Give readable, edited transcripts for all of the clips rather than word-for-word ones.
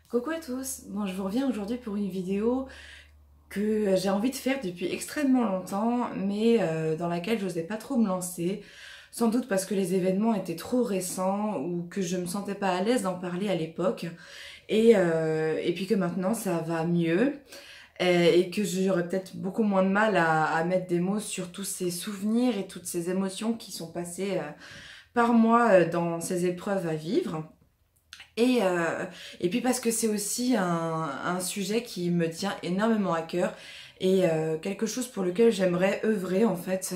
Coucou à tous, bon, je vous reviens aujourd'hui pour une vidéo que j'ai envie de faire depuis extrêmement longtemps, mais dans laquelle j'osais pas trop me lancer, sans doute parce que les événements étaient trop récents ou que je me sentais pas à l'aise d'en parler à l'époque, et puis que maintenant ça va mieux, et que j'aurais peut-être beaucoup moins de mal à mettre des mots sur tous ces souvenirs et toutes ces émotions qui sont passées par moi dans ces épreuves à vivre. Et, euh, et puis parce que c'est aussi un sujet qui me tient énormément à cœur et quelque chose pour lequel j'aimerais œuvrer en fait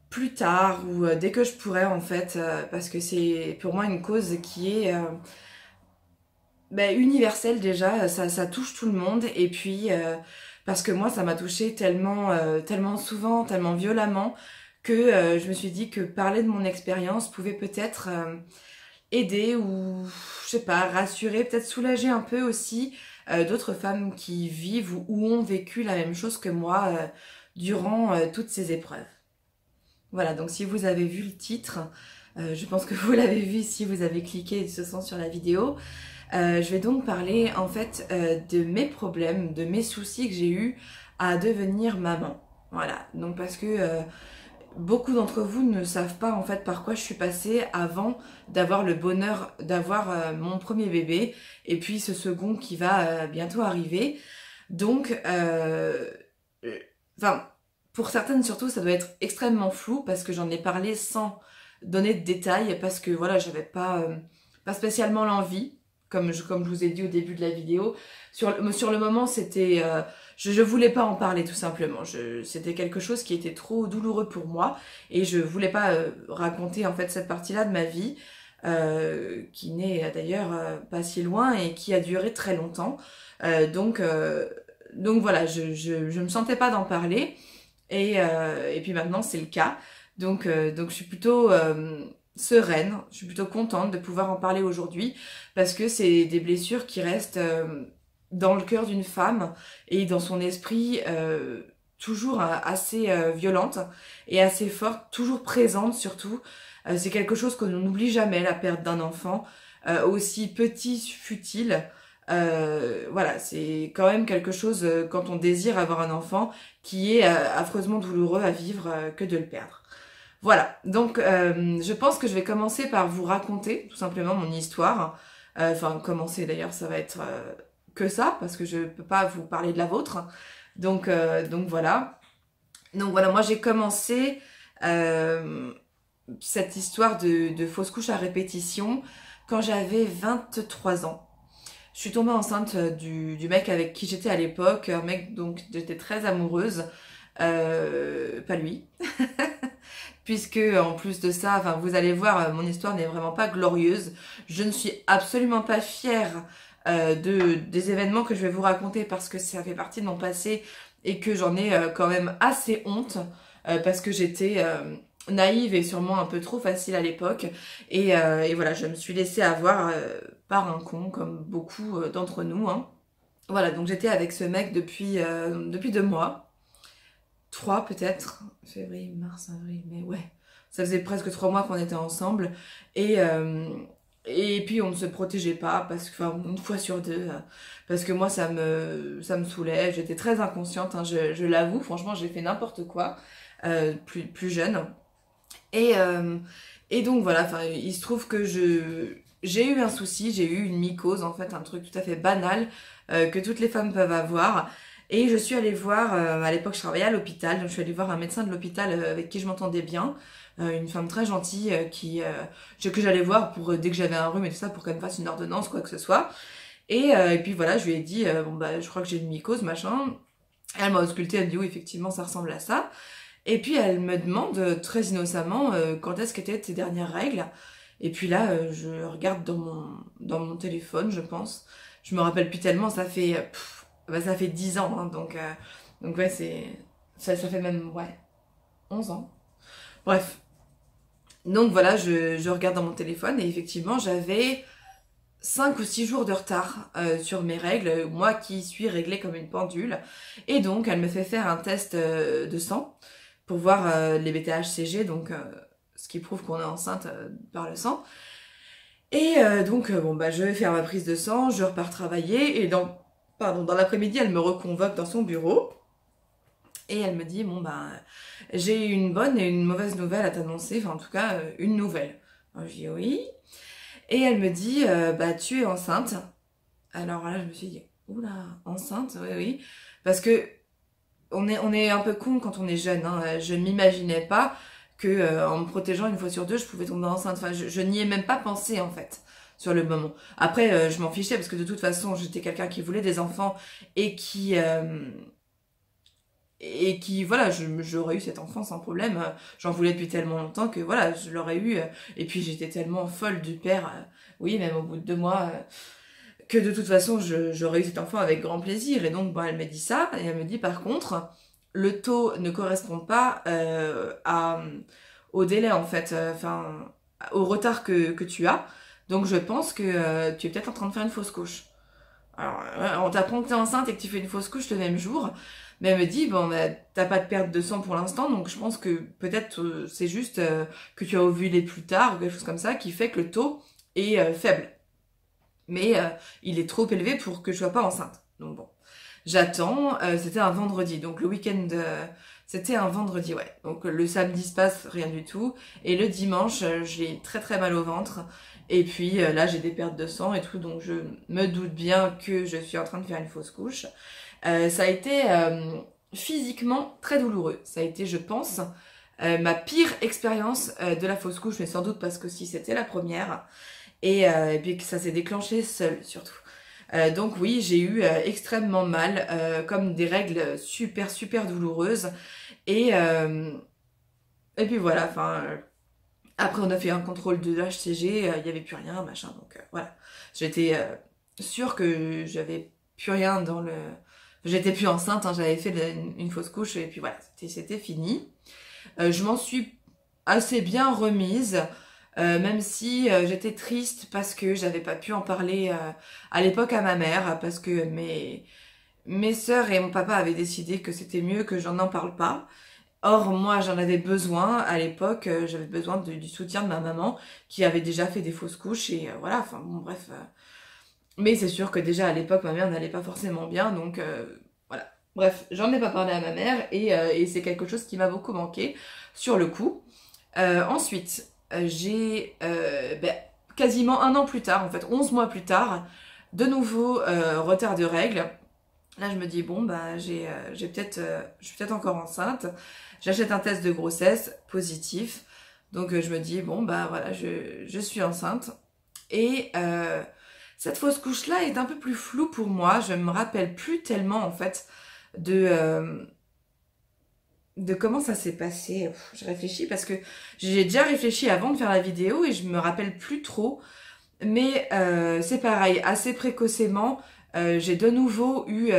plus tard ou dès que je pourrais en fait parce que c'est pour moi une cause qui est universelle déjà, ça touche tout le monde et puis parce que moi ça m'a touché tellement, tellement souvent, tellement violemment que je me suis dit que parler de mon expérience pouvait peut-être aider ou, je sais pas, rassurer, peut-être soulager un peu aussi d'autres femmes qui vivent ou ont vécu la même chose que moi durant toutes ces épreuves. Voilà, donc si vous avez vu le titre, je pense que vous l'avez vu si vous avez cliqué ce sens sur la vidéo. Je vais donc parler en fait de mes problèmes, de mes soucis que j'ai eu à devenir maman. Voilà, donc parce que beaucoup d'entre vous ne savent pas en fait par quoi je suis passée avant d'avoir le bonheur d'avoir mon premier bébé et puis ce second qui va bientôt arriver. Donc, enfin, pour certaines surtout, ça doit être extrêmement flou parce que j'en ai parlé sans donner de détails parce que voilà, j'avais pas spécialement l'envie. Comme je vous ai dit au début de la vidéo, sur le moment, c'était, je voulais pas en parler tout simplement. C'était quelque chose qui était trop douloureux pour moi et je voulais pas raconter en fait cette partie-là de ma vie, qui n'est d'ailleurs pas si loin et qui a duré très longtemps. Donc voilà, je me sentais pas d'en parler et puis maintenant c'est le cas. Donc je suis plutôt sereine, je suis plutôt contente de pouvoir en parler aujourd'hui parce que c'est des blessures qui restent dans le cœur d'une femme et dans son esprit toujours assez violentes et assez fortes, toujours présentes surtout. C'est quelque chose que l'on n'oublie jamais, la perte d'un enfant, aussi petit fut-il. Voilà, c'est quand même quelque chose quand on désire avoir un enfant qui est affreusement douloureux à vivre que de le perdre. Voilà, donc je pense que je vais commencer par vous raconter tout simplement mon histoire. Enfin, commencer d'ailleurs, ça va être que ça, parce que je peux pas vous parler de la vôtre. Donc voilà. Donc voilà, moi j'ai commencé cette histoire de fausse couche à répétition quand j'avais 23 ans. Je suis tombée enceinte du mec avec qui j'étais à l'époque, un mec donc j'étais très amoureuse, pas lui. Puisque en plus de ça, enfin vous allez voir, mon histoire n'est vraiment pas glorieuse. Je ne suis absolument pas fière des événements que je vais vous raconter parce que ça fait partie de mon passé et que j'en ai quand même assez honte parce que j'étais naïve et sûrement un peu trop facile à l'époque et voilà, je me suis laissée avoir par un con comme beaucoup d'entre nous, hein. Voilà, donc j'étais avec ce mec depuis 2 mois. 3 peut-être, février, mars, avril, mais ouais, ça faisait presque 3 mois qu'on était ensemble et puis on ne se protégeait pas parce que, enfin, une fois sur deux, parce que moi ça me saoulait, j'étais très inconsciente, hein, je l'avoue, franchement j'ai fait n'importe quoi plus jeune et et donc voilà, enfin il se trouve que j'ai eu un souci, j'ai eu une mycose en fait, un truc tout à fait banal que toutes les femmes peuvent avoir. Et je suis allée voir, à l'époque je travaillais à l'hôpital, donc je suis allée voir un médecin de l'hôpital avec qui je m'entendais bien, une femme très gentille que j'allais voir pour dès que j'avais un rhume et tout ça pour qu'elle me fasse une ordonnance, quoi que ce soit. Et puis voilà, je lui ai dit, bon bah je crois que j'ai une mycose, machin. Elle m'a auscultée, elle me dit oui effectivement ça ressemble à ça. Et puis elle me demande très innocemment quand est-ce qu'étaient tes dernières règles. Et puis là, je regarde dans mon téléphone, je pense. Je me rappelle plus tellement, ça fait 10 ans, hein, donc ouais, ça fait même, ouais, 11 ans. Bref, donc voilà, je regarde dans mon téléphone et effectivement, j'avais 5 ou 6 jours de retard sur mes règles, moi qui suis réglée comme une pendule. Et donc, elle me fait faire un test de sang pour voir les BTH-CG, donc ce qui prouve qu'on est enceinte par le sang. Et donc, bon, bah, je vais faire ma prise de sang, je repars travailler, et dans l'après-midi, elle me reconvoque dans son bureau, et elle me dit, bon, bah, j'ai une bonne et une mauvaise nouvelle à t'annoncer, enfin, en tout cas, une nouvelle. Alors, je dis oui, et elle me dit, bah, tu es enceinte. Alors là, je me suis dit, oula, enceinte, oui, oui, parce que on est un peu con quand on est jeune, hein. Je m'imaginais pas que en me protégeant une fois sur deux, je pouvais tomber enceinte. Enfin, je n'y ai même pas pensé en fait sur le moment. Après, je m'en fichais parce que de toute façon, j'étais quelqu'un qui voulait des enfants et qui voilà, j'aurais eu cet enfant sans problème. J'en voulais depuis tellement longtemps que voilà, je l'aurais eu. Et puis j'étais tellement folle du père, oui, même au bout de 2 mois. Que de toute façon, j'aurais eu cet enfant avec grand plaisir. Et donc, bon, elle me dit ça, et elle me dit par contre, le taux ne correspond pas au délai, en fait, enfin, au retard que tu as. Donc, je pense que tu es peut-être en train de faire une fausse couche. Alors, on t'apprend que t'es enceinte et que tu fais une fausse couche le même jour. Mais elle me dit, bon, bah, t'as pas de perte de sang pour l'instant, donc je pense que peut-être c'est juste que tu as ovulé plus tard ou quelque chose comme ça qui fait que le taux est faible. Mais il est trop élevé pour que je sois pas enceinte. Donc bon, j'attends. C'était un vendredi, donc le week-end, c'était un vendredi, ouais. Donc le samedi se passe rien du tout, et le dimanche, j'ai très très mal au ventre. Et puis là, j'ai des pertes de sang et tout, donc je me doute bien que je suis en train de faire une fausse couche. Ça a été physiquement très douloureux. Ça a été, je pense, ma pire expérience de la fausse couche, mais sans doute parce que si c'était la première. Et puis que ça s'est déclenché seul surtout. Donc oui, j'ai eu extrêmement mal, comme des règles super super douloureuses. Et, euh, et puis voilà, enfin, après on a fait un contrôle de l'HCG, il n'y avait plus rien, machin, donc voilà. J'étais sûre que j'avais plus rien dans le... J'étais plus enceinte, hein, j'avais fait une fausse couche, et puis voilà, c'était fini. Je m'en suis assez bien remise. Même si j'étais triste parce que j'avais pas pu en parler à l'époque à ma mère, parce que mes sœurs et mon papa avaient décidé que c'était mieux que j'en parle pas. Or, moi, j'en avais besoin à l'époque, j'avais besoin du soutien de ma maman qui avait déjà fait des fausses couches, et voilà, enfin bon, bref. Mais c'est sûr que déjà à l'époque, ma mère n'allait pas forcément bien, donc voilà. Bref, j'en ai pas parlé à ma mère, et c'est quelque chose qui m'a beaucoup manqué sur le coup. Ensuite, j'ai quasiment un an plus tard, en fait 11 mois plus tard, de nouveau retard de règles. Là je me dis bon bah je suis peut-être encore enceinte. J'achète un test de grossesse positif. Donc je me dis bon bah voilà, je suis enceinte. Et cette fausse couche là est un peu plus floue pour moi. Je me rappelle plus tellement en fait de comment ça s'est passé. Je réfléchis parce que j'ai déjà réfléchi avant de faire la vidéo et je me rappelle plus trop. Mais c'est pareil, assez précocement, j'ai de nouveau eu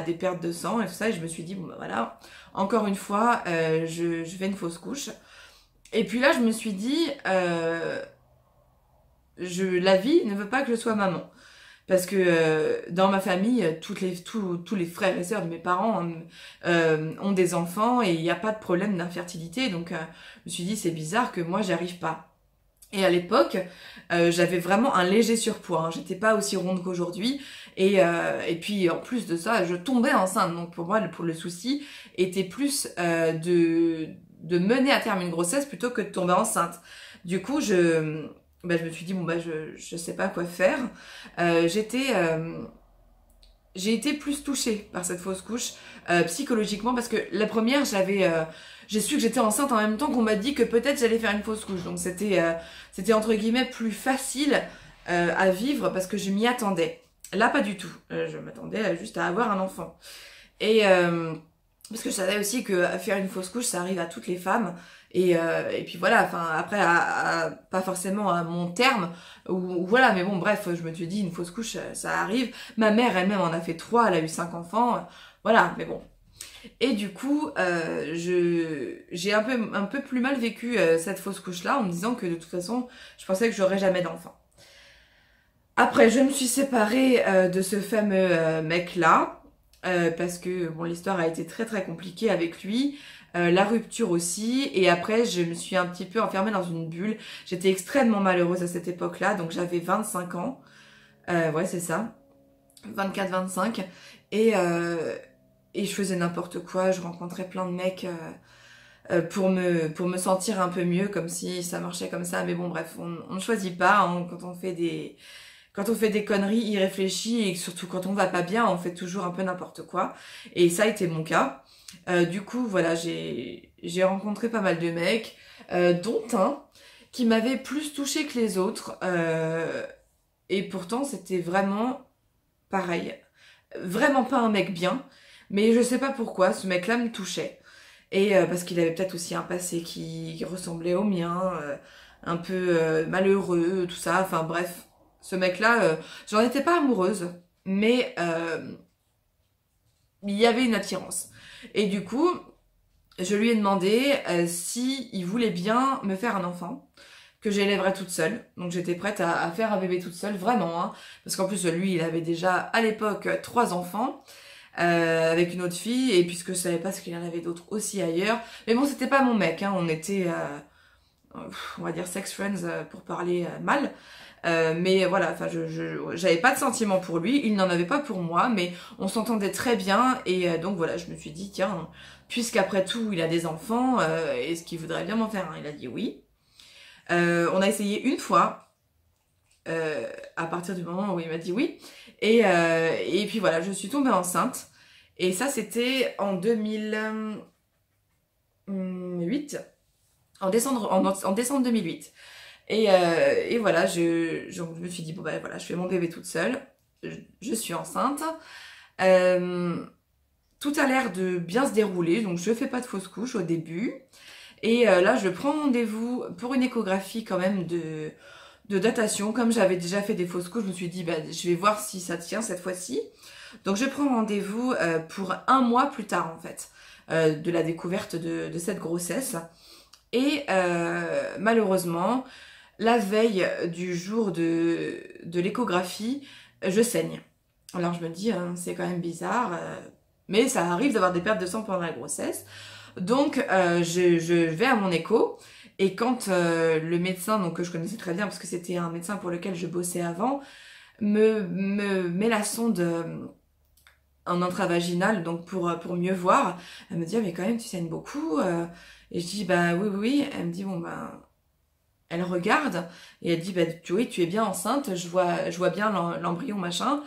des pertes de sang et tout ça. Et je me suis dit, bon bah voilà, encore une fois, je fais une fausse couche. Et puis là, je me suis dit, la vie ne veut pas que je sois maman. Parce que dans ma famille, tous les frères et sœurs de mes parents ont des enfants et il n'y a pas de problème d'infertilité. Donc je me suis dit c'est bizarre que moi j'y arrive pas. Et à l'époque, j'avais vraiment un léger surpoids. Hein. J'étais pas aussi ronde qu'aujourd'hui. Et puis en plus de ça, je tombais enceinte. Donc pour moi, pour le souci était plus de mener à terme une grossesse plutôt que de tomber enceinte. Du coup, je me suis dit bon je sais pas quoi faire. J'ai été plus touchée par cette fausse couche psychologiquement parce que la première j'ai su que j'étais enceinte en même temps qu'on m'a dit que peut-être j'allais faire une fausse couche, donc c'était entre guillemets plus facile à vivre parce que je m'y attendais. Là pas du tout, je m'attendais juste à avoir un enfant. Et parce que je savais aussi que faire une fausse couche ça arrive à toutes les femmes. Et puis voilà, enfin après pas forcément à mon terme ou voilà, mais bon bref, je me suis dit une fausse couche ça arrive. Ma mère elle-même en a fait 3, elle a eu 5 enfants, voilà, mais bon. Et du coup, j'ai un peu plus mal vécu cette fausse couche là en me disant que de toute façon, je pensais que j'aurais jamais d'enfant. Après, je me suis séparée de ce fameux mec là. Parce que bon, l'histoire a été très très compliquée avec lui. la rupture aussi, et après je me suis un petit peu enfermée dans une bulle. J'étais extrêmement malheureuse à cette époque-là, donc j'avais 25 ans, ouais c'est ça, 24-25, et je faisais n'importe quoi, je rencontrais plein de mecs pour me sentir un peu mieux, comme si ça marchait comme ça, mais bon bref, on ne choisit pas, hein, quand on fait des conneries irréfléchies, et surtout quand on va pas bien, on fait toujours un peu n'importe quoi, et ça a été mon cas. Du coup, voilà, j'ai rencontré pas mal de mecs, dont un qui m'avait plus touché que les autres, et pourtant c'était vraiment pareil. Vraiment pas un mec bien, mais je sais pas pourquoi, ce mec-là me touchait. Et parce qu'il avait peut-être aussi un passé qui ressemblait au mien, un peu malheureux, tout ça, enfin bref. Ce mec-là, j'en étais pas amoureuse, mais il y avait une attirance. Et du coup, je lui ai demandé si il voulait bien me faire un enfant, que j'élèverais toute seule. Donc j'étais prête à faire un bébé toute seule, vraiment. Hein, parce qu'en plus, lui, il avait déjà à l'époque 3 enfants. Avec une autre fille, et puisque je savais pas ce qu'il y en avait d'autres aussi ailleurs. Mais bon, c'était pas mon mec, hein, on était, on va dire sex friends pour parler mal. Mais voilà, enfin, j'avais pas de sentiment pour lui, il n'en avait pas pour moi, mais on s'entendait très bien, et donc voilà, je me suis dit, tiens, puisqu'après tout, il a des enfants, est-ce qu'il voudrait bien m'en faire un? Il a dit oui. On a essayé une fois, à partir du moment où il m'a dit oui, et puis voilà, je suis tombée enceinte, et ça c'était en 2008, en décembre 2008. Et voilà, je me suis dit, bon ben voilà, je fais mon bébé toute seule, je suis enceinte, tout a l'air de bien se dérouler, donc je fais pas de fausse couche au début, et là je prends rendez-vous pour une échographie quand même de datation. Comme j'avais déjà fait des fausses couches, je me suis dit, bah, je vais voir si ça tient cette fois-ci. Donc je prends rendez-vous pour 1 mois plus tard en fait, de la découverte de cette grossesse. Et malheureusement, la veille du jour de l'échographie, je saigne. Alors je me dis, hein, c'est quand même bizarre, mais ça arrive d'avoir des pertes de sang pendant la grossesse. Donc je vais à mon écho, et quand le médecin, donc que je connaissais très bien parce que c'était un médecin pour lequel je bossais avant, me met la sonde en intravaginal, donc pour mieux voir, elle me dit, ah, mais quand même tu saignes beaucoup, et je dis, bah oui, oui, oui. Elle me dit, bon ben, elle regarde, et elle dit, bah oui, tu es bien enceinte, je vois bien l'embryon, machin,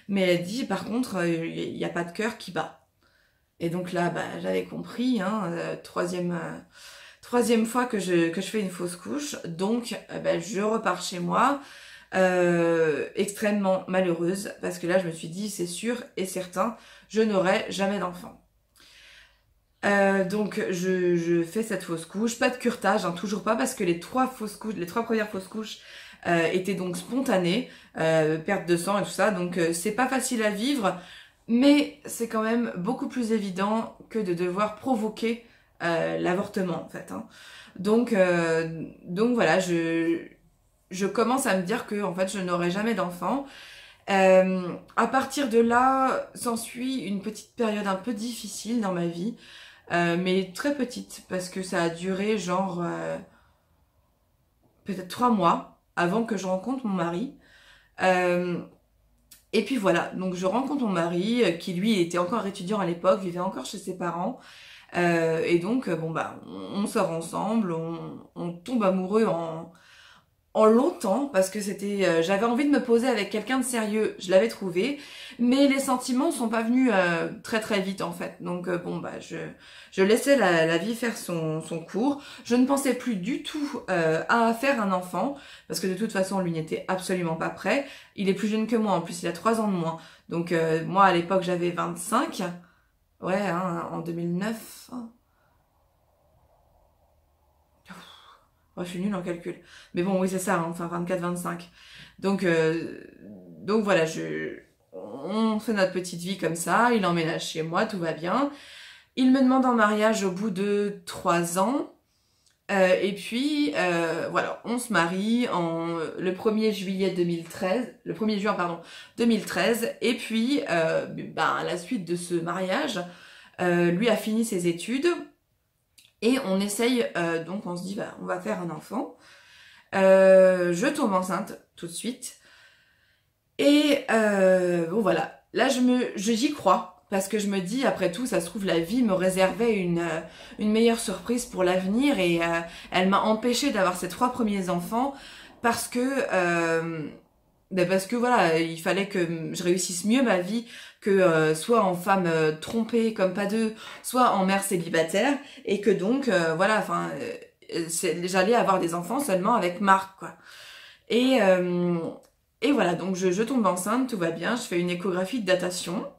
mais elle dit, par contre, il n'y a pas de cœur qui bat. Et donc là, bah, j'avais compris, hein, troisième fois que je fais une fausse couche, donc bah, je repars chez moi, extrêmement malheureuse, parce que là je me suis dit, c'est sûr et certain, je n'aurai jamais d'enfant. Donc je fais cette fausse couche, pas de curetage, hein, toujours pas, parce que les 3 premières fausses couches étaient donc spontanées, perte de sang et tout ça, donc c'est pas facile à vivre, mais c'est quand même beaucoup plus évident que de devoir provoquer l'avortement en fait. Hein. Donc voilà, je commence à me dire que en fait je n'aurai jamais d'enfant. À partir de là, s'ensuit une petite période un peu difficile dans ma vie, mais très petite, parce que ça a duré genre peut-être 3 mois avant que je rencontre mon mari. Et puis voilà, donc je rencontre mon mari, qui lui était encore étudiant à l'époque, vivait encore chez ses parents. Et donc, bon bah, on sort ensemble, on tombe amoureux en longtemps, parce que c'était, j'avais envie de me poser avec quelqu'un de sérieux, je l'avais trouvé, mais les sentiments sont pas venus très très vite en fait. Donc bon bah, je laissais la vie faire son cours. Je ne pensais plus du tout à faire un enfant, parce que de toute façon lui n'était absolument pas prêt. Il est plus jeune que moi, en plus il a 3 ans de moins. Donc moi à l'époque j'avais 25, ouais, hein, en 2009... Oh, je suis nulle en calcul. Mais bon, oui, c'est ça, hein, enfin 24-25. Donc voilà, on fait notre petite vie comme ça, il emménage chez moi, tout va bien. Il me demande en mariage au bout de 3 ans. Et puis, voilà, on se marie le 1er juillet 2013, le 1er juin, pardon, 2013. Et puis, ben, à la suite de ce mariage, lui a fini ses études. Et on essaye, donc on se dit, bah, on va faire un enfant. Je tombe enceinte tout de suite. Et bon voilà, là j'y crois. Parce que je me dis, après tout, ça se trouve, la vie me réservait une meilleure surprise pour l'avenir. Et elle m'a empêchée d'avoir ces 3 premiers enfants. Parce que... parce que voilà, il fallait que je réussisse mieux ma vie que soit en femme trompée comme pas deux, soit en mère célibataire, et que donc voilà, enfin, j'allais avoir des enfants seulement avec Marc, quoi. Et et voilà, donc je tombe enceinte, tout va bien, je fais une échographie de datation.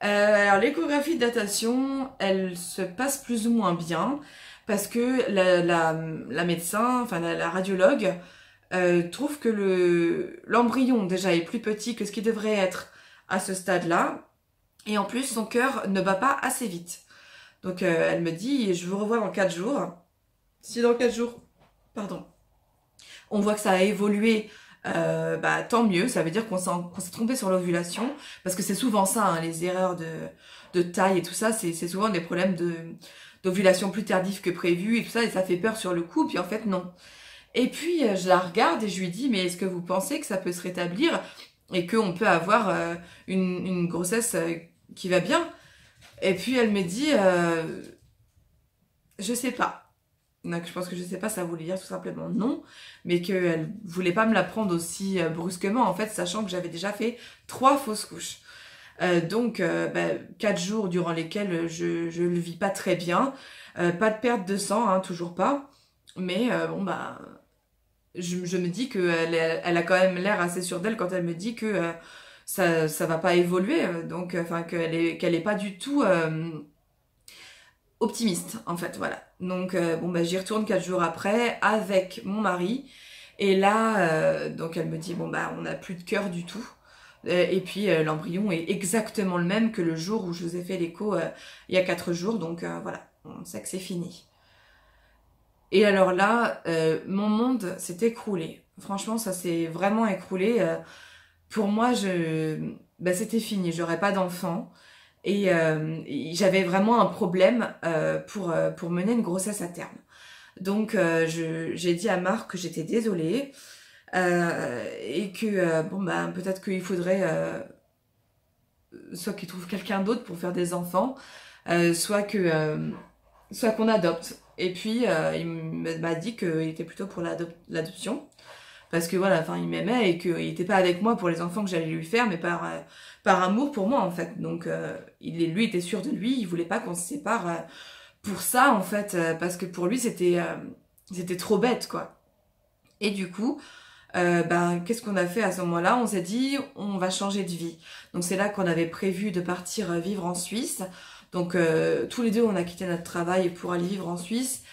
Alors l'échographie de datation, elle se passe plus ou moins bien parce que la médecin, enfin la radiologue, trouve que l'embryon déjà est plus petit que ce qui devrait être à ce stade-là. Et en plus, son cœur ne bat pas assez vite. Donc elle me dit, je vous revois dans 4 jours. Si dans 4 jours, pardon, on voit que ça a évolué, bah tant mieux. Ça veut dire qu'on s'est trompé sur l'ovulation. Parce que c'est souvent ça, hein, les erreurs de taille et tout ça. C'est souvent des problèmes d'ovulation plus tardive que prévu et tout ça. Et ça fait peur sur le coup. Puis en fait, non. Et puis je la regarde et je lui dis, mais est-ce que vous pensez que ça peut se rétablir et qu'on peut avoir une grossesse qui va bien? Et puis elle me dit, je sais pas. Donc je pense que je sais pas, ça voulait dire tout simplement non, mais qu'elle voulait pas me la prendre aussi brusquement, en fait, sachant que j'avais déjà fait 3 fausses couches. Donc 4 jours durant lesquels je le vis pas très bien. Pas de perte de sang, hein, toujours pas. Mais bon bah... Je me dis qu'elle a quand même l'air assez sûre d'elle quand elle me dit que ça va pas évoluer, donc enfin qu'elle est pas du tout optimiste en fait, voilà. Donc bon bah j'y retourne 4 jours après avec mon mari et là donc elle me dit bon bah on n'a plus de cœur du tout. Et puis l'embryon est exactement le même que le jour où je vous ai fait l'écho il y a 4 jours, donc voilà, on sait que c'est fini. Et alors là, mon monde s'est écroulé. Franchement, ça s'est vraiment écroulé. Pour moi, c'était fini. J'aurais pas d'enfant. Et j'avais vraiment un problème pour mener une grossesse à terme. Donc, j'ai dit à Marc que j'étais désolée. Et que, peut-être qu'il faudrait soit qu'il trouve quelqu'un d'autre pour faire des enfants, soit qu'on adopte. Et puis, il m'a dit qu'il était plutôt pour l'adoption. Parce que voilà, enfin, il m'aimait et qu'il n'était pas avec moi pour les enfants que j'allais lui faire, mais par amour pour moi, en fait. Donc, lui était sûr de lui, il voulait pas qu'on se sépare pour ça, en fait, parce que pour lui, c'était trop bête, quoi. Et du coup, qu'est-ce qu'on a fait à ce moment-là? On s'est dit, on va changer de vie. Donc, c'est là qu'on avait prévu de partir vivre en Suisse. Donc tous les deux on a quitté notre travail pour aller vivre en Suisse,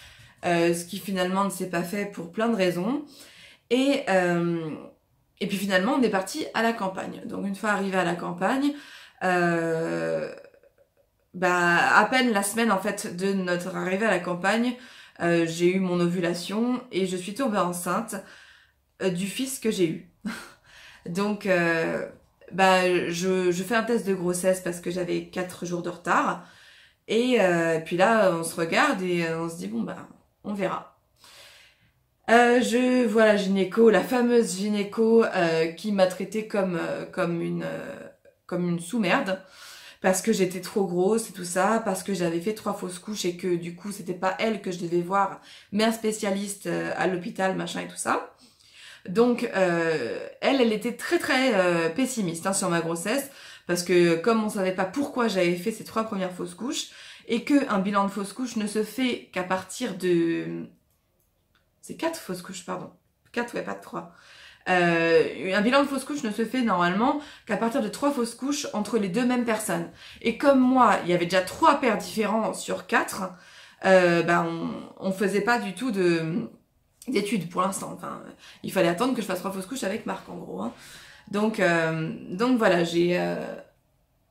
ce qui finalement ne s'est pas fait pour plein de raisons. Et puis finalement on est parti à la campagne. Donc une fois arrivé à la campagne, à peine la semaine en fait de notre arrivée à la campagne, j'ai eu mon ovulation et je suis tombée enceinte du fils que j'ai eu. Donc je fais un test de grossesse parce que j'avais 4 jours de retard. Et puis là, on se regarde et on se dit, bon, on verra. Je vois la gynéco, la fameuse gynéco qui m'a traitée comme une sous-merde. Parce que j'étais trop grosse et tout ça, parce que j'avais fait 3 fausses couches et que du coup, c'était pas elle que je devais voir, mais un spécialiste à l'hôpital, machin et tout ça. Donc elle était très très pessimiste hein, sur ma grossesse parce que comme on savait pas pourquoi j'avais fait ces 3 premières fausses couches et que un bilan de fausses couches ne se fait qu'à partir de... C'est 4 fausses couches, pardon. 4, ouais, pas de 3. Un bilan de fausses couches ne se fait normalement qu'à partir de 3 fausses couches entre les 2 mêmes personnes. Et comme moi, il y avait déjà 3 pères différents sur 4, on faisait pas du tout d'études pour l'instant. Enfin, il fallait attendre que je fasse 3 fausses couches avec Marc en gros. Hein. Donc voilà,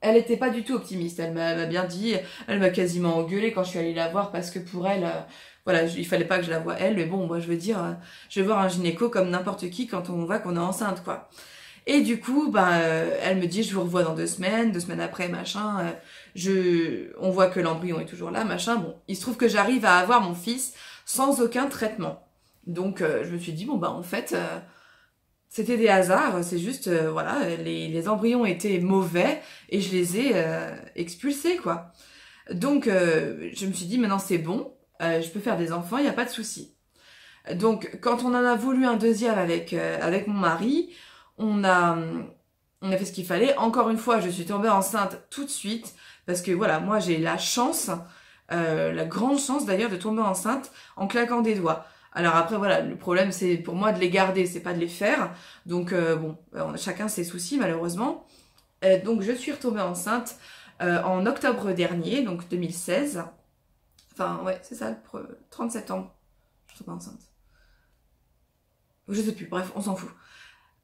elle était pas du tout optimiste. Elle m'a bien dit, elle m'a quasiment engueulée quand je suis allée la voir parce que pour elle, voilà, il fallait pas que je la voie elle. Mais bon, moi je veux dire, je vais voir un gynéco comme n'importe qui quand on voit qu'on est enceinte, quoi. Et du coup, elle me dit, je vous revois dans 2 semaines, 2 semaines après, machin. On voit que l'embryon est toujours là, machin. Bon, il se trouve que j'arrive à avoir mon fils sans aucun traitement. Donc, je me suis dit, bon, en fait, c'était des hasards. C'est juste, voilà, les embryons étaient mauvais et je les ai expulsés, quoi. Donc, je me suis dit, maintenant c'est bon, je peux faire des enfants, il n'y a pas de souci. Donc, quand on en a voulu un deuxième avec mon mari, on a fait ce qu'il fallait. Encore une fois, je suis tombée enceinte tout de suite, parce que voilà, moi j'ai la chance, la grande chance d'ailleurs de tomber enceinte en claquant des doigts. Alors après, voilà, le problème c'est pour moi de les garder, c'est pas de les faire. Donc bon, chacun ses soucis malheureusement. Donc je suis retombée enceinte en octobre dernier, donc 2016. Enfin, ouais, c'est ça, le 30 septembre. Je suis tombée enceinte. Je sais plus, bref, on s'en fout.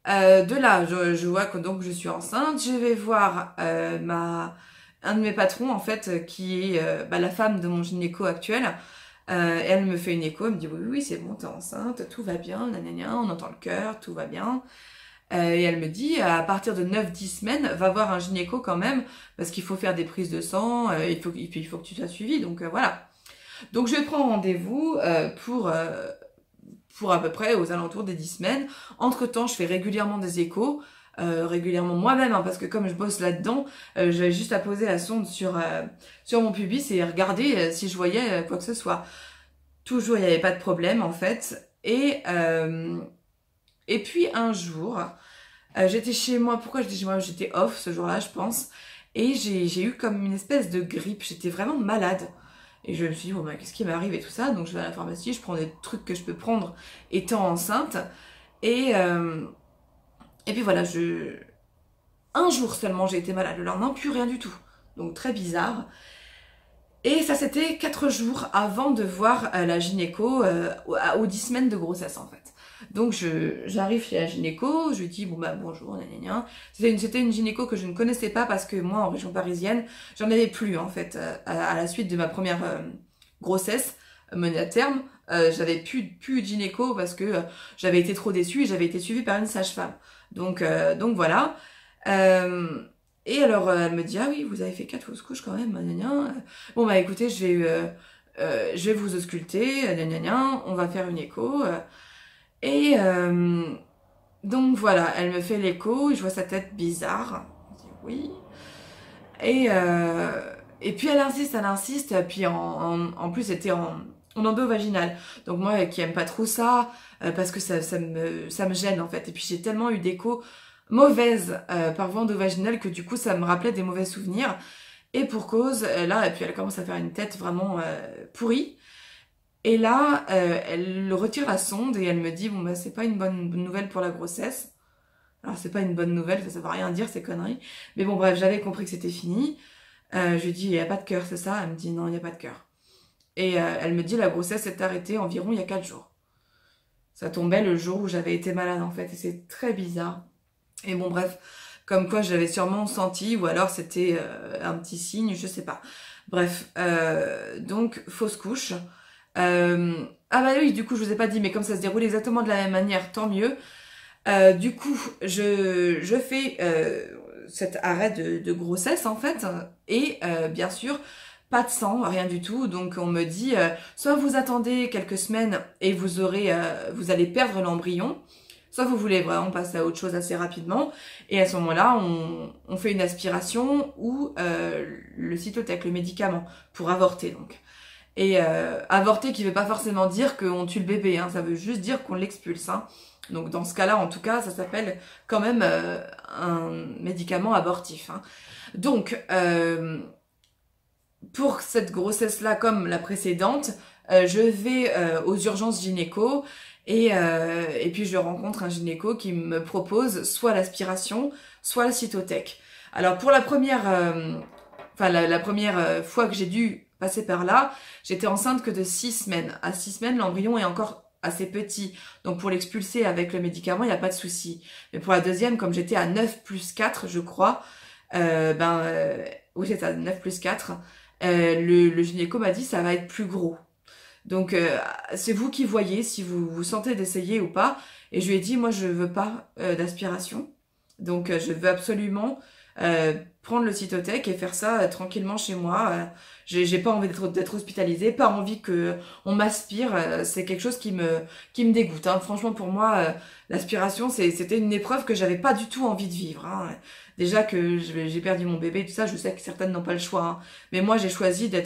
De là, je vois que donc je suis enceinte. Je vais voir un de mes patrons, en fait, qui est la femme de mon gynéco actuel. Elle me fait une écho, elle me dit oui, c'est bon, t'es enceinte, tout va bien, nanana, on entend le cœur, tout va bien. Et elle me dit, à partir de 9-10 semaines, va voir un gynéco quand même, parce qu'il faut faire des prises de sang, il faut que tu sois suivi, donc voilà. Donc je prends rendez-vous pour à peu près aux alentours des 10 semaines. Entre-temps, je fais régulièrement des échos, régulièrement moi-même, parce que comme je bosse là-dedans, j'avais juste à poser la sonde sur mon pubis et regarder si je voyais quoi que ce soit. Toujours, il n'y avait pas de problème, en fait. Et puis, un jour, j'étais chez moi. Pourquoi j'étais chez moi? J'étais off ce jour-là, je pense. Et j'ai eu comme une espèce de grippe. J'étais vraiment malade. Et je me suis dit, bon, qu'est-ce qui m'arrive et tout ça. Donc, je vais à la pharmacie, je prends des trucs que je peux prendre étant enceinte. Et puis voilà, un jour seulement, j'ai été malade. Le lendemain, plus rien du tout. Donc, très bizarre. Et ça, c'était 4 jours avant de voir la gynéco aux 10 semaines de grossesse, en fait. Donc, j'arrive chez la gynéco, je lui dis, bonjour, gna. C'était une gynéco que je ne connaissais pas parce que moi, en région parisienne, j'en avais plus, en fait, à la suite de ma première grossesse menée à terme. J'avais plus de gynéco parce que j'avais été trop déçue et j'avais été suivie par une sage-femme. Donc voilà. Et alors, elle me dit, ah oui, vous avez fait 4 fausses couches quand même, gna. Bon, écoutez, je vais vous ausculter, gna, on va faire une écho. Et donc voilà, elle me fait l'écho, je vois sa tête bizarre. Je dis oui. Et puis elle insiste, puis en plus c'était en endo-vaginal. Donc moi qui aime pas trop ça, parce que ça me gêne en fait. Et puis j'ai tellement eu d'échos mauvaises par voie endo-vaginale que du coup ça me rappelait des mauvais souvenirs. Et pour cause, là, et puis elle commence à faire une tête vraiment pourrie. Et là, elle retire la sonde et elle me dit, c'est pas une bonne nouvelle pour la grossesse. Alors, c'est pas une bonne nouvelle, ça veut rien dire, ces conneries. Mais bon, bref, j'avais compris que c'était fini. Je lui dis, il n'y a pas de cœur, c'est ça? Elle me dit, non, il n'y a pas de cœur. Et elle me dit, la grossesse s'est arrêtée environ il y a 4 jours. Ça tombait le jour où j'avais été malade, en fait, et c'est très bizarre. Et bon, bref, comme quoi j'avais sûrement senti, ou alors c'était un petit signe, je sais pas. Bref, donc, fausse couche. Oui, du coup, je vous ai pas dit, mais comme ça se déroule exactement de la même manière, tant mieux. Du coup, je fais cet arrêt de grossesse, en fait, et bien sûr, pas de sang, rien du tout. Donc, on me dit, soit vous attendez quelques semaines et vous allez perdre l'embryon, soit vous voulez vraiment passer à autre chose assez rapidement. Et à ce moment-là, on fait une aspiration ou le cytotec, le médicament, pour avorter, donc. Et avorter qui veut pas forcément dire qu'on tue le bébé, hein, ça veut juste dire qu'on l'expulse. Hein. Donc dans ce cas-là, en tout cas, ça s'appelle quand même un médicament abortif. Hein. Donc, pour cette grossesse-là, comme la précédente, je vais aux urgences gynéco et puis je rencontre un gynéco qui me propose soit l'aspiration, soit la cytotec. Alors pour la première, la première fois que j'ai dû passer par là, j'étais enceinte que de 6 semaines. À 6 semaines, l'embryon est encore assez petit. Donc pour l'expulser avec le médicament, il n'y a pas de souci. Mais pour la deuxième, comme j'étais à 9 plus 4, je crois, oui, j'étais à 9 plus 4, le gynéco m'a dit ça va être plus gros. Donc c'est vous qui voyez si vous vous sentez d'essayer ou pas. Et je lui ai dit, moi je veux pas d'aspiration. Donc je veux absolument prendre le cytotec et faire ça tranquillement chez moi. J'ai pas envie d'être hospitalisée, pas envie que on m'aspire. C'est quelque chose qui me dégoûte. Hein. Franchement, pour moi, l'aspiration, c'était une épreuve que j'avais pas du tout envie de vivre. Hein. Déjà que j'ai perdu mon bébé, tout ça, je sais que certaines n'ont pas le choix. Hein. Mais moi, j'ai choisi de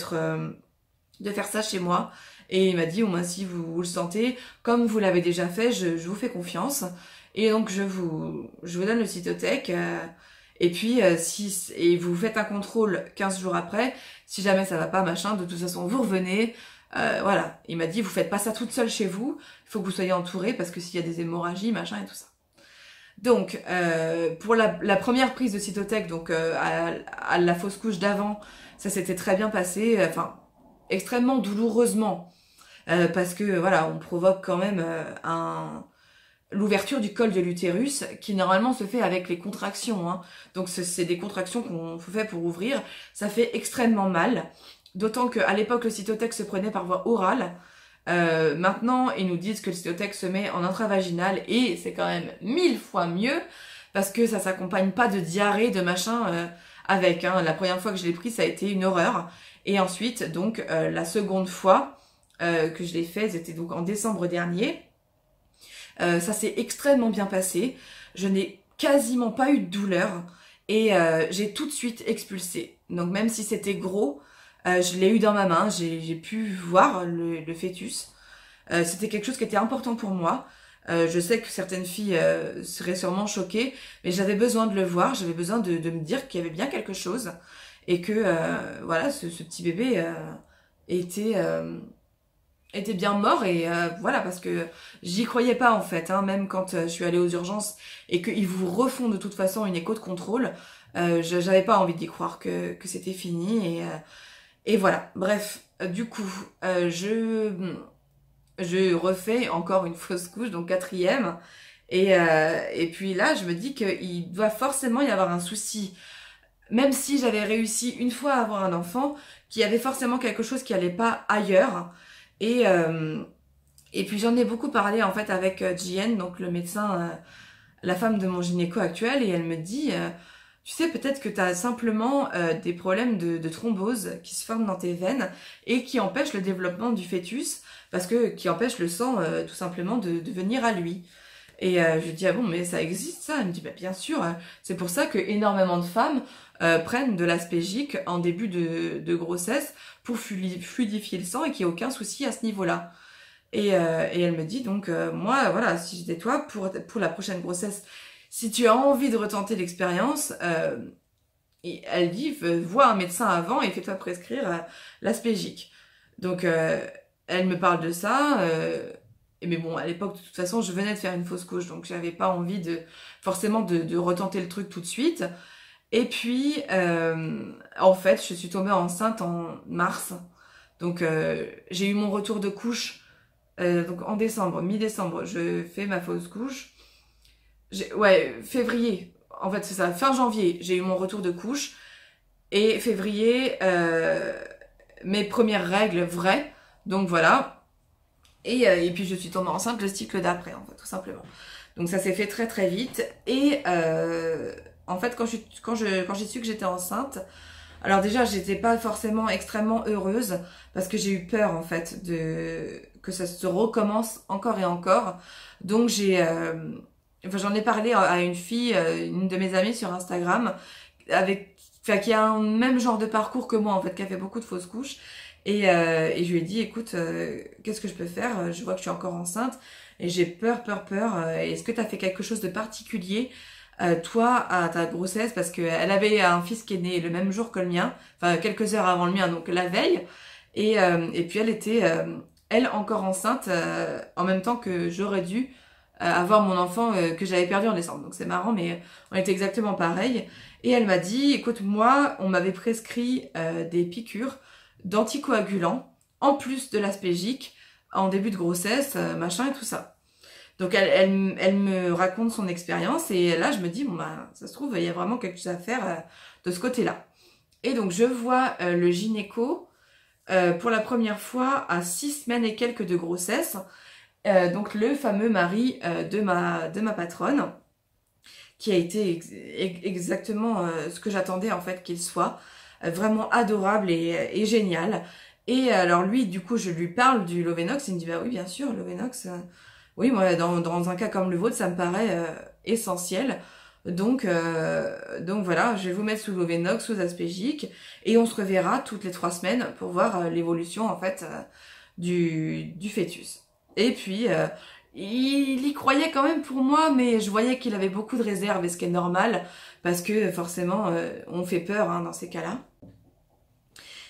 faire ça chez moi. Et il m'a dit, au moins si vous le sentez, comme vous l'avez déjà fait, je vous fais confiance. Et donc je vous donne le cytotec. Et puis et vous faites un contrôle 15 jours après. Si jamais ça va pas, machin, de toute façon vous revenez. Voilà. Il m'a dit, vous faites pas ça toute seule chez vous. Il faut que vous soyez entouré parce que s'il y a des hémorragies, machin et tout ça. Donc, pour la première prise de cytotec, donc à la fausse couche d'avant, ça s'était très bien passé, enfin, extrêmement douloureusement, parce que, voilà, on provoque quand même l'ouverture du col de l'utérus, qui normalement se fait avec les contractions, hein. Donc, c'est des contractions qu'on fait pour ouvrir, ça fait extrêmement mal, d'autant qu'à l'époque, le cytotec se prenait par voie orale. Maintenant, ils nous disent que le cytotec se met en intravaginal et c'est quand même 1000 fois mieux parce que ça s'accompagne pas de diarrhée, de machin avec. Hein. La première fois que je l'ai pris, ça a été une horreur. Et ensuite, donc, la seconde fois que je l'ai fait, c'était donc en décembre dernier. Ça s'est extrêmement bien passé. Je n'ai quasiment pas eu de douleur et j'ai tout de suite expulsé. Donc même si c'était gros, je l'ai eu dans ma main, j'ai pu voir le fœtus. C'était quelque chose qui était important pour moi. Je sais que certaines filles seraient sûrement choquées, mais j'avais besoin de le voir, j'avais besoin de me dire qu'il y avait bien quelque chose et que voilà, ce petit bébé était bien mort et voilà, parce que j'y croyais pas en fait, hein, même quand je suis allée aux urgences et qu'ils vous refont de toute façon une écho de contrôle, j'avais pas envie d'y croire que c'était fini et voilà, bref, du coup, je refais encore une fausse couche, donc 4e. Et puis là, je me dis qu'il doit forcément y avoir un souci. Même si j'avais réussi une fois à avoir un enfant, qu'il y avait forcément quelque chose qui allait pas ailleurs. Et puis j'en ai beaucoup parlé en fait avec JN, donc le médecin, la femme de mon gynéco actuel, et elle me dit... tu sais, peut-être que tu as simplement des problèmes de thrombose qui se forment dans tes veines et qui empêchent le développement du fœtus, parce que qui empêchent le sang tout simplement de venir à lui. Et je lui dis, ah bon, mais ça existe ça? Elle me dit, bah, bien sûr, c'est pour ça que énormément de femmes prennent de l'aspégique en début de grossesse pour fluidifier le sang et qu'il n'y ait aucun souci à ce niveau-là. Et elle me dit, donc moi, voilà, si j'étais toi, pour la prochaine grossesse, si tu as envie de retenter l'expérience, et elle dit, vois un médecin avant et fais-toi prescrire l'aspégique. Donc, elle me parle de ça. Mais bon, à l'époque, de toute façon, je venais de faire une fausse couche, donc j'avais pas envie forcément de retenter le truc tout de suite. Et puis, en fait, je suis tombée enceinte en mars. Donc, j'ai eu mon retour de couche donc en décembre, mi-décembre, je fais ma fausse couche. Ouais, février, en fait c'est ça, fin janvier, j'ai eu mon retour de couche, et février, mes premières règles vraies, donc voilà, et puis je suis tombée enceinte le cycle d'après, en fait, tout simplement. Donc ça s'est fait très très vite, et en fait quand j'ai su que j'étais enceinte, alors déjà j'étais pas forcément extrêmement heureuse, parce que j'ai eu peur en fait que ça se recommence encore et encore, donc enfin, j'en ai parlé à une fille, une de mes amies sur Instagram, qui a un même genre de parcours que moi, en fait, qui a fait beaucoup de fausses couches. Et je lui ai dit, écoute, qu'est-ce que je peux faire? Je vois que je suis encore enceinte et j'ai peur. Est-ce que tu as fait quelque chose de particulier, toi, à ta grossesse? Parce qu'elle avait un fils qui est né le même jour que le mien, enfin, quelques heures avant le mien, donc la veille. Et puis elle était, elle, encore enceinte, en même temps que j'aurais dû avoir mon enfant que j'avais perdu en décembre. Donc c'est marrant, mais on était exactement pareil. Et elle m'a dit, écoute, moi, on m'avait prescrit des piqûres d'anticoagulants, en plus de l'aspégique, en début de grossesse, machin et tout ça. Donc elle me raconte son expérience, et là je me dis, bon bah ça se trouve, il y a vraiment quelque chose à faire de ce côté-là. Et donc je vois le gynéco pour la première fois à 6 semaines et quelques de grossesse, donc le fameux mari de ma patronne, qui a été exactement ce que j'attendais en fait qu'il soit. Vraiment adorable et génial. Et alors lui, du coup, je lui parle du Lovenox, il me dit bah oui, bien sûr, Lovenox. Oui, moi, dans un cas comme le vôtre, ça me paraît essentiel. Donc voilà, je vais vous mettre sous Lovenox, sous Aspégique, et on se reverra toutes les 3 semaines pour voir l'évolution en fait du fœtus. Et puis il y croyait quand même pour moi, mais je voyais qu'il avait beaucoup de réserves, et ce qui est normal, parce que forcément on fait peur hein, dans ces cas-là.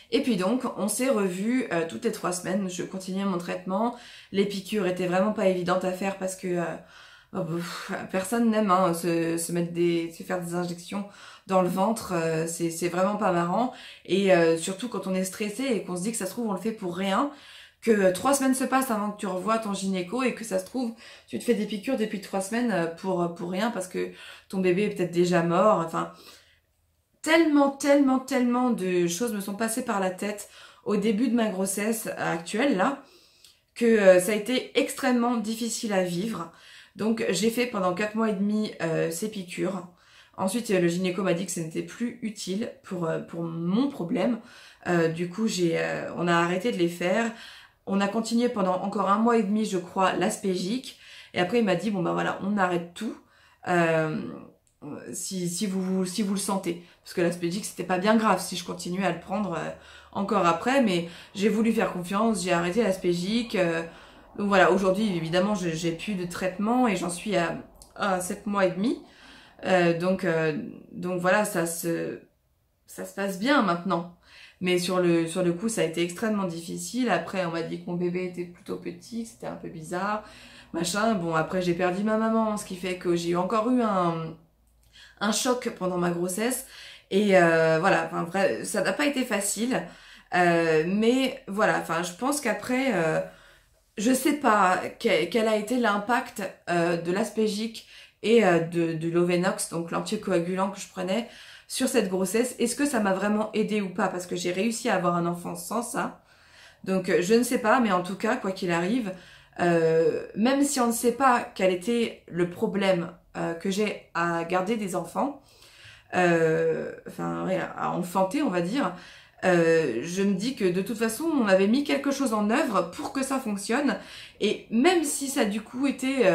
Et puis donc, on s'est revus toutes les 3 semaines, je continuais mon traitement. Les piqûres étaient vraiment pas évidentes à faire parce que personne n'aime hein, se mettre se faire des injections dans le ventre, c'est vraiment pas marrant. Et surtout quand on est stressé et qu'on se dit que ça se trouve on le fait pour rien, que 3 semaines se passent avant que tu revoies ton gynéco et que ça se trouve tu te fais des piqûres depuis 3 semaines pour rien parce que ton bébé est peut-être déjà mort, enfin... Tellement de choses me sont passées par la tête au début de ma grossesse actuelle là, que ça a été extrêmement difficile à vivre. Donc j'ai fait pendant 4 mois et demi ces piqûres. Ensuite le gynéco m'a dit que ce n'était plus utile pour mon problème. Du coup on a arrêté de les faire. On a continué pendant encore 1 mois et demi je crois l'aspégique. Et après il m'a dit bon bah voilà on arrête tout. Si vous le sentez, parce que l'aspégique c'était pas bien grave si je continuais à le prendre encore après, mais j'ai voulu faire confiance, j'ai arrêté l'aspégique. Donc voilà, aujourd'hui évidemment j'ai plus de traitement et j'en suis à 7 mois et demi. Donc voilà, ça se passe bien maintenant. Mais sur le coup ça a été extrêmement difficile. Après on m'a dit que mon bébé était plutôt petit, que c'était un peu bizarre, machin. Bon après j'ai perdu ma maman, ce qui fait que j'ai encore eu un choc pendant ma grossesse et voilà, enfin vrai, ça n'a pas été facile, mais voilà, enfin je pense qu'après je sais pas quel a été l'impact de l'aspégique et de l'Ovenox, donc l'anticoagulant que je prenais sur cette grossesse. Est-ce que ça m'a vraiment aidé ou pas, parce que j'ai réussi à avoir un enfant sans ça, donc je ne sais pas, mais en tout cas quoi qu'il arrive, même si on ne sait pas quel était le problème que j'ai à garder des enfants, enfin ouais, à enfanter on va dire, je me dis que de toute façon on avait mis quelque chose en œuvre pour que ça fonctionne, et même si ça du coup était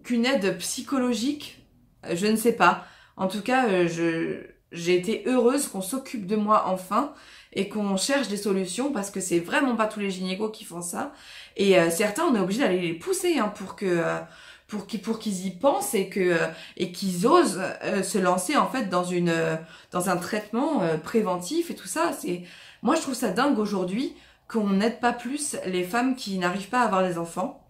qu'une aide psychologique, je ne sais pas, en tout cas j'ai été heureuse qu'on s'occupe de moi enfin et qu'on cherche des solutions, parce que c'est vraiment pas tous les gynécos qui font ça, et certains on est obligé d'aller les pousser hein, pour qu'ils y pensent et qu'ils osent se lancer en fait dans un traitement préventif et tout ça. Moi je trouve ça dingue aujourd'hui qu'on n'aide pas plus les femmes qui n'arrivent pas à avoir des enfants,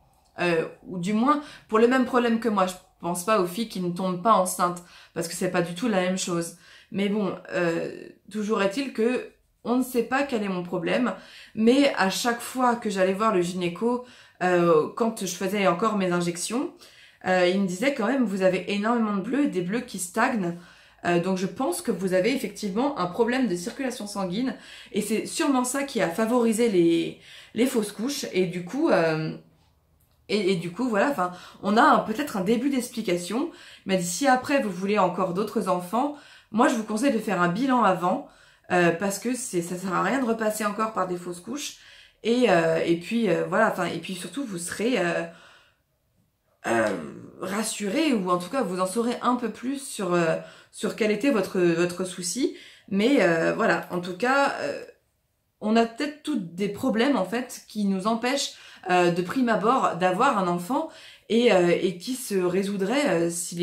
ou du moins pour les mêmes problèmes que moi. Je pense pas aux filles qui ne tombent pas enceintes, parce que c'est pas du tout la même chose. Mais bon, toujours est-il que on ne sait pas quel est mon problème, mais à chaque fois que j'allais voir le gynéco, quand je faisais encore mes injections, il me disait quand même vous avez énormément de bleus et des bleus qui stagnent, donc je pense que vous avez effectivement un problème de circulation sanguine, et c'est sûrement ça qui a favorisé les fausses couches, et du coup du coup voilà, enfin on a peut-être un début d'explication. Il m'a dit si après vous voulez encore d'autres enfants, moi je vous conseille de faire un bilan avant, parce que ça sert à rien de repasser encore par des fausses couches, et puis voilà, enfin et puis surtout vous serez rassuré, ou en tout cas vous en saurez un peu plus sur quel était votre souci. Mais voilà, en tout cas on a peut-être tous des problèmes en fait qui nous empêchent de prime abord d'avoir un enfant, et qui se résoudraient si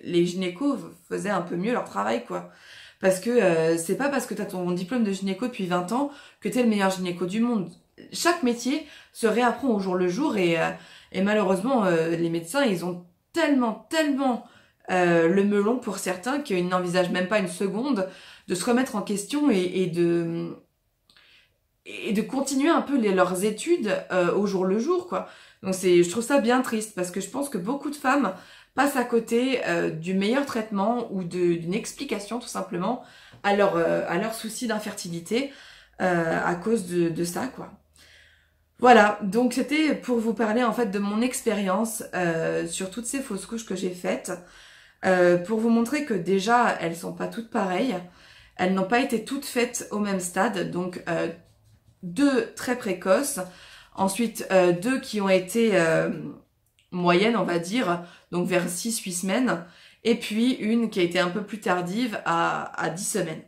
les gynécos faisaient un peu mieux leur travail quoi. Parce que c'est pas parce que t'as ton diplôme de gynéco depuis 20 ans que t'es le meilleur gynéco du monde. Chaque métier se réapprend au jour le jour, et malheureusement les médecins ils ont tellement le melon pour certains qu'ils n'envisagent même pas une seconde de se remettre en question et de continuer un peu leurs études au jour le jour quoi. Donc je trouve ça bien triste, parce que je pense que beaucoup de femmes passent à côté du meilleur traitement ou d'une explication tout simplement à leur souci d'infertilité à cause de ça quoi. Voilà, donc c'était pour vous parler en fait de mon expérience sur toutes ces fausses couches que j'ai faites. pour vous montrer que déjà, elles sont pas toutes pareilles. Elles n'ont pas été toutes faites au même stade, donc 2 très précoces, ensuite 2 qui ont été moyennes, on va dire, donc vers 6-8 semaines, et puis une qui a été un peu plus tardive à 10 semaines.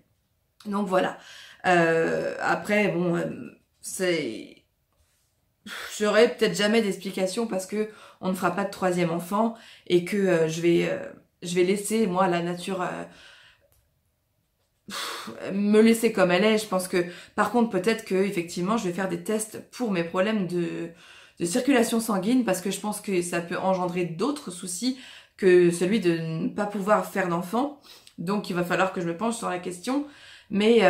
Donc voilà. Après, bon, c'est... J'aurai peut-être jamais d'explication parce que on ne fera pas de 3e enfant et que je vais laisser, moi, la nature... me laisser comme elle est. Je pense que par contre peut-être que effectivement je vais faire des tests pour mes problèmes de circulation sanguine parce que je pense que ça peut engendrer d'autres soucis que celui de ne pas pouvoir faire d'enfant. Donc il va falloir que je me penche sur la question. Mais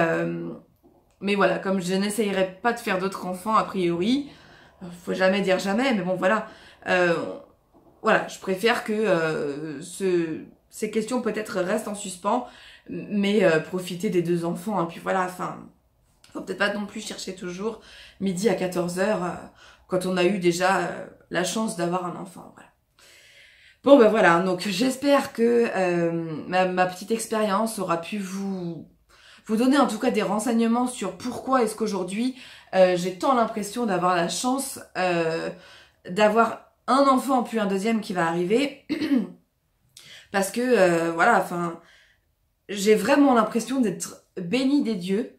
voilà, comme je n'essayerai pas de faire d'autres enfants a priori, faut jamais dire jamais, mais bon voilà. Voilà, je préfère que ces questions peut-être restent en suspens, mais profiter des 2 enfants, hein, puis voilà, enfin, faut peut-être pas non plus chercher toujours midi à 14h quand on a eu déjà la chance d'avoir un enfant, voilà. Bon ben voilà, donc j'espère que ma petite expérience aura pu vous donner en tout cas des renseignements sur pourquoi est-ce qu'aujourd'hui j'ai tant l'impression d'avoir la chance d'avoir un enfant puis un 2e qui va arriver parce que voilà, enfin j'ai vraiment l'impression d'être bénie des dieux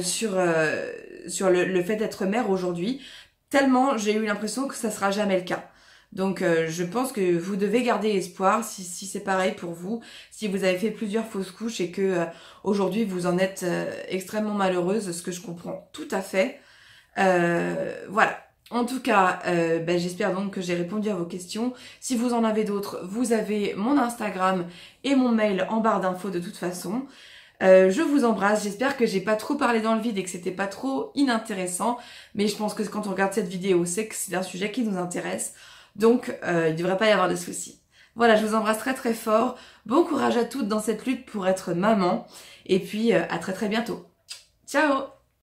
sur le fait d'être mère aujourd'hui, tellement j'ai eu l'impression que ça sera jamais le cas. Donc je pense que vous devez garder espoir si c'est pareil pour vous, si vous avez fait plusieurs fausses couches et que aujourd'hui vous en êtes extrêmement malheureuse, ce que je comprends tout à fait. Voilà. En tout cas, j'espère donc que j'ai répondu à vos questions. Si vous en avez d'autres, vous avez mon Instagram et mon mail en barre d'infos de toute façon. Je vous embrasse, j'espère que j'ai pas trop parlé dans le vide et que c'était pas trop inintéressant. Mais je pense que quand on regarde cette vidéo, c'est que c'est un sujet qui nous intéresse. Donc, il devrait pas y avoir de soucis. Voilà, je vous embrasse très très fort. Bon courage à toutes dans cette lutte pour être maman. Et puis, à très très bientôt. Ciao!